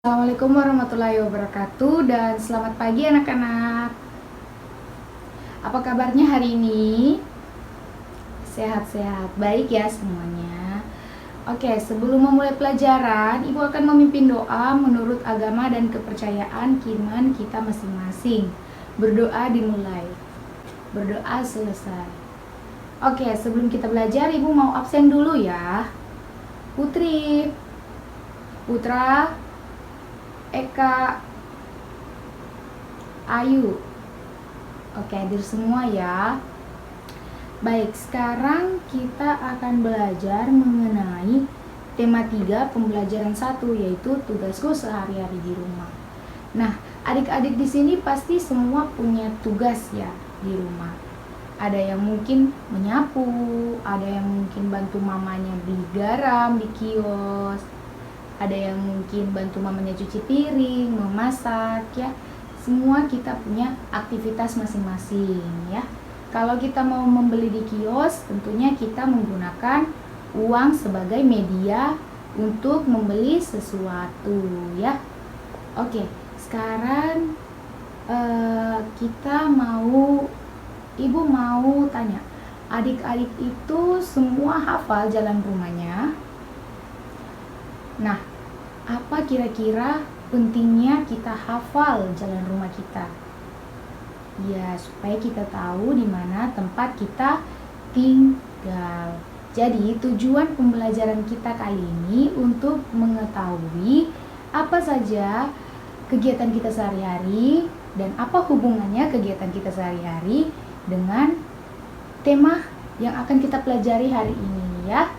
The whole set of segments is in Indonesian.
Assalamualaikum warahmatullahi wabarakatuh dan selamat pagi anak-anak. Apa kabarnya hari ini? Sehat-sehat, baik ya semuanya. Oke, sebelum memulai pelajaran, Ibu akan memimpin doa menurut agama dan kepercayaan iman kita masing-masing. Berdoa dimulai, berdoa selesai. Oke, sebelum kita belajar, Ibu mau absen dulu ya. Putri, Putra, Eka, Ayu. Oke, hadir semua ya. Baik, sekarang kita akan belajar mengenai tema 3 pembelajaran 1, yaitu tugasku sehari-hari di rumah. Nah, adik-adik di sini pasti semua punya tugas ya di rumah. Ada yang mungkin menyapu, ada yang mungkin bantu mamanya beli garam di kios, ada yang mungkin bantu mamanya cuci piring, memasak ya. Semua kita punya aktivitas masing-masing ya. Kalau kita mau membeli di kios, tentunya kita menggunakan uang sebagai media untuk membeli sesuatu ya. Oke, sekarang Ibu mau tanya, adik-adik itu semua hafal jalan rumahnya? Nah, apa kira-kira pentingnya kita hafal jalan rumah kita? Ya, supaya kita tahu di mana tempat kita tinggal. Jadi, tujuan pembelajaran kita kali ini untuk mengetahui apa saja kegiatan kita sehari-hari dan apa hubungannya kegiatan kita sehari-hari dengan tema yang akan kita pelajari hari ini ya,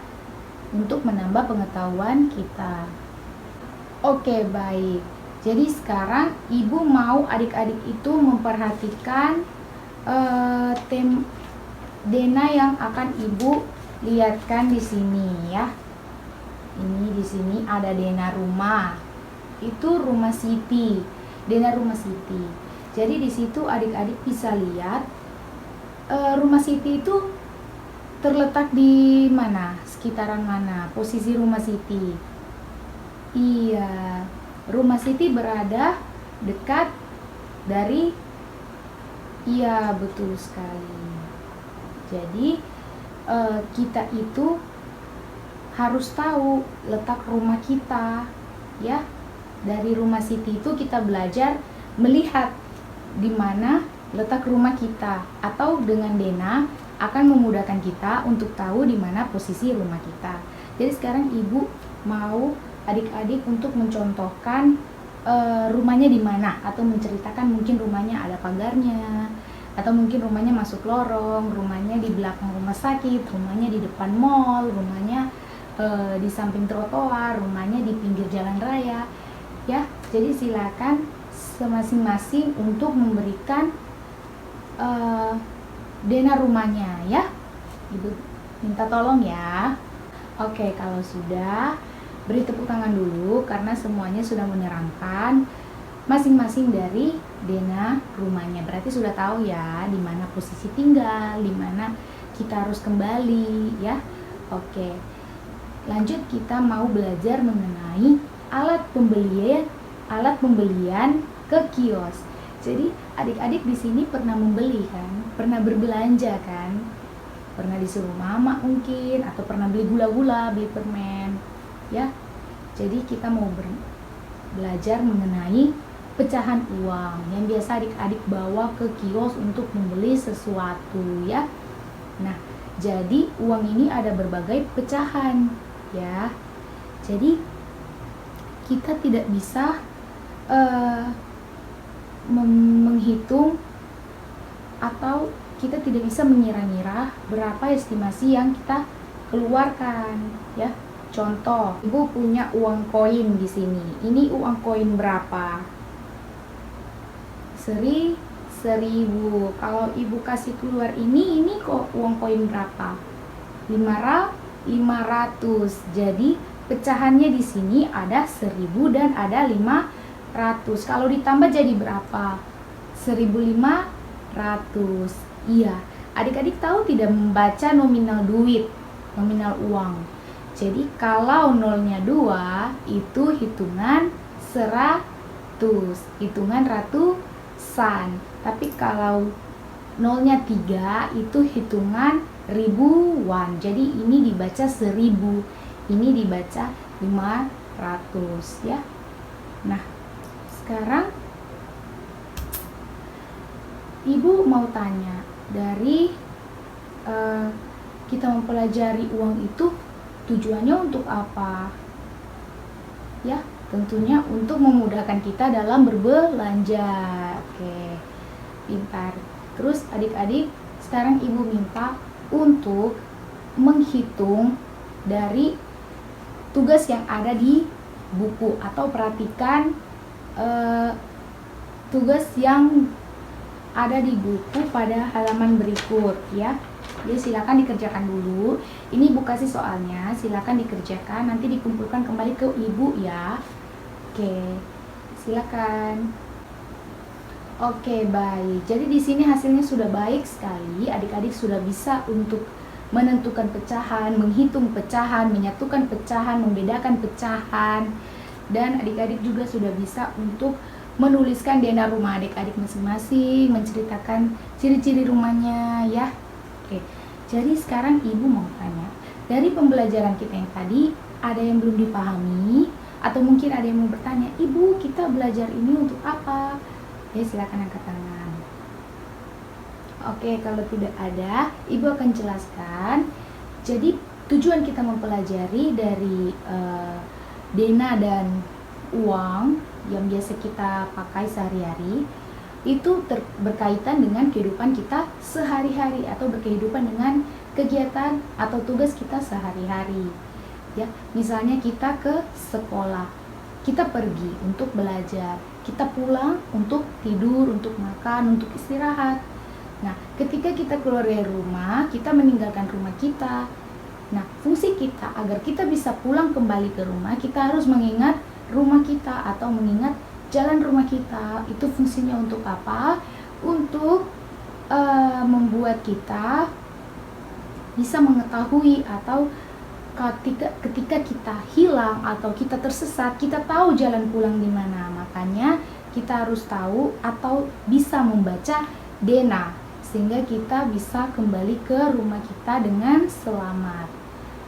untuk menambah pengetahuan kita. Oke, baik. Jadi sekarang Ibu mau adik-adik itu memperhatikan Dena yang akan Ibu lihatkan di sini ya. Ini di sini ada Dena rumah. Itu rumah Siti. Dena rumah Siti. Jadi di situ adik-adik bisa lihat rumah Siti itu terletak di mana? Sekitaran mana? Posisi rumah Siti? Iya, rumah Siti berada dekat dari. Iya, betul sekali. Jadi kita itu harus tahu letak rumah kita ya. Dari rumah Siti itu kita belajar melihat di mana letak rumah kita, atau dengan Dena akan memudahkan kita untuk tahu di mana posisi rumah kita. Jadi sekarang Ibu mau adik-adik untuk mencontohkan rumahnya di mana, atau menceritakan mungkin rumahnya ada pagarnya, atau mungkin rumahnya masuk lorong, rumahnya di belakang rumah sakit, rumahnya di depan mall, rumahnya di samping trotoar, rumahnya di pinggir jalan raya ya. Jadi silakan masing-masing untuk memberikan Dena rumahnya ya. Ibu minta tolong ya. Oke, kalau sudah, beri tepuk tangan dulu karena semuanya sudah menerangkan masing-masing dari Dena rumahnya. Berarti sudah tahu ya di mana posisi tinggal, di mana kita harus kembali ya. Oke. Lanjut, kita mau belajar mengenai alat pembelian ke kios. Jadi adik-adik di sini pernah membeli kan? Pernah berbelanja kan? Pernah disuruh mama mungkin, atau pernah beli gula-gula, beli permen ya. Jadi kita mau belajar mengenai pecahan uang yang biasa adik-adik bawa ke kios untuk membeli sesuatu ya. Nah, jadi uang ini ada berbagai pecahan ya. Jadi kita tidak bisa menghitung, atau kita tidak bisa mengira-ngira berapa estimasi yang kita keluarkan ya. Contoh, Ibu punya uang koin di sini. Ini uang koin berapa? 1000. Kalau Ibu kasih keluar ini kok uang koin berapa? 500. Jadi pecahannya di sini ada 1000 dan ada 500. Kalau ditambah jadi berapa? 1500. Iya, adik-adik tahu tidak membaca nominal duit, nominal uang. Jadi kalau nolnya 2 itu hitungan hitungan ratusan. Tapi kalau nolnya 3 itu hitungan ribuan. Jadi ini dibaca 1000, ini dibaca 500 ya. Nah, sekarang Ibu mau tanya, dari kita mempelajari uang itu tujuannya untuk apa? Ya, tentunya untuk memudahkan kita dalam berbelanja. Oke, pintar. Terus adik-adik, sekarang Ibu minta untuk menghitung dari tugas yang ada di buku, atau perhatikan tugas yang ada di buku pada halaman berikut ya. Jadi silakan dikerjakan dulu. Ini Bu kasih soalnya, silakan dikerjakan, nanti dikumpulkan kembali ke Ibu ya. Oke, silakan. Oke, baik. Jadi di sini hasilnya sudah baik sekali. Adik-adik sudah bisa untuk menentukan pecahan, menghitung pecahan, menyatukan pecahan, membedakan pecahan. Dan adik-adik juga sudah bisa untuk menuliskan DNA rumah adik-adik masing-masing, menceritakan ciri-ciri rumahnya ya. Oke, jadi sekarang Ibu mau tanya, dari pembelajaran kita yang tadi, ada yang belum dipahami? Atau mungkin ada yang mau bertanya, Ibu, kita belajar ini untuk apa? Ya, silakan angkat tangan. Oke, kalau tidak ada, Ibu akan jelaskan. Jadi tujuan kita mempelajari dari DNA dan uang yang biasa kita pakai sehari-hari itu berkaitan dengan kehidupan kita sehari-hari, atau berkehidupan dengan kegiatan atau tugas kita sehari-hari ya. Misalnya kita ke sekolah, kita pergi untuk belajar, kita pulang untuk tidur, untuk makan, untuk istirahat. Nah, ketika kita keluar dari rumah, kita meninggalkan rumah kita. Nah, fungsi kita agar kita bisa pulang kembali ke rumah, kita harus mengingat rumah kita atau mengingat jalan rumah kita. Itu fungsinya untuk apa? Untuk membuat kita bisa mengetahui, atau ketika kita hilang atau kita tersesat, kita tahu jalan pulang di mana. Makanya kita harus tahu atau bisa membaca DNA sehingga kita bisa kembali ke rumah kita dengan selamat,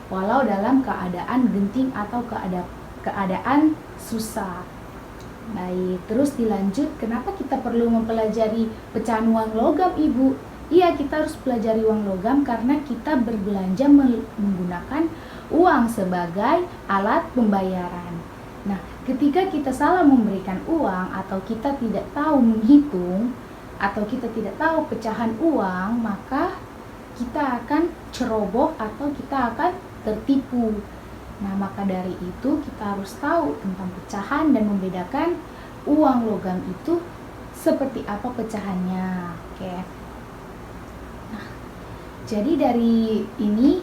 walau dalam keadaan genting atau keadaan susah. Baik, terus dilanjut, kenapa kita perlu mempelajari pecahan uang logam, Ibu? Iya, kita harus pelajari uang logam karena kita berbelanja menggunakan uang sebagai alat pembayaran. Nah, ketika kita salah memberikan uang, atau kita tidak tahu menghitung, atau kita tidak tahu pecahan uang, maka kita akan ceroboh atau kita akan tertipu. Nah, maka dari itu kita harus tahu tentang pecahan dan membedakan uang logam itu seperti apa pecahannya. Oke. Nah, jadi dari ini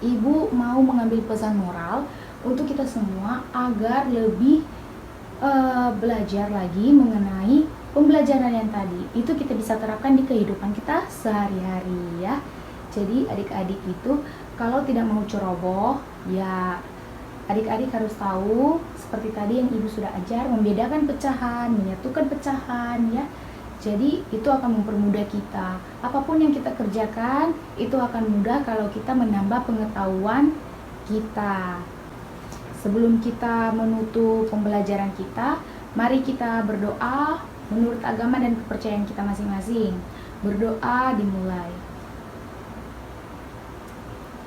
Ibu mau mengambil pesan moral untuk kita semua agar lebih belajar lagi mengenai pembelajaran yang tadi. Itu kita bisa terapkan di kehidupan kita sehari-hari ya. Jadi adik-adik itu kalau tidak mau ceroboh, ya adik-adik harus tahu seperti tadi yang Ibu sudah ajar, membedakan pecahan, menyatukan pecahan ya. Jadi itu akan mempermudah kita. Apapun yang kita kerjakan itu akan mudah kalau kita menambah pengetahuan kita. Sebelum kita menutup pembelajaran kita, mari kita berdoa menurut agama dan kepercayaan kita masing-masing. Berdoa dimulai.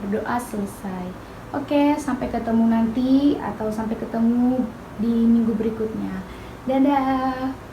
Berdoa selesai. Oke, sampai ketemu nanti atau sampai ketemu di minggu berikutnya. Dadah.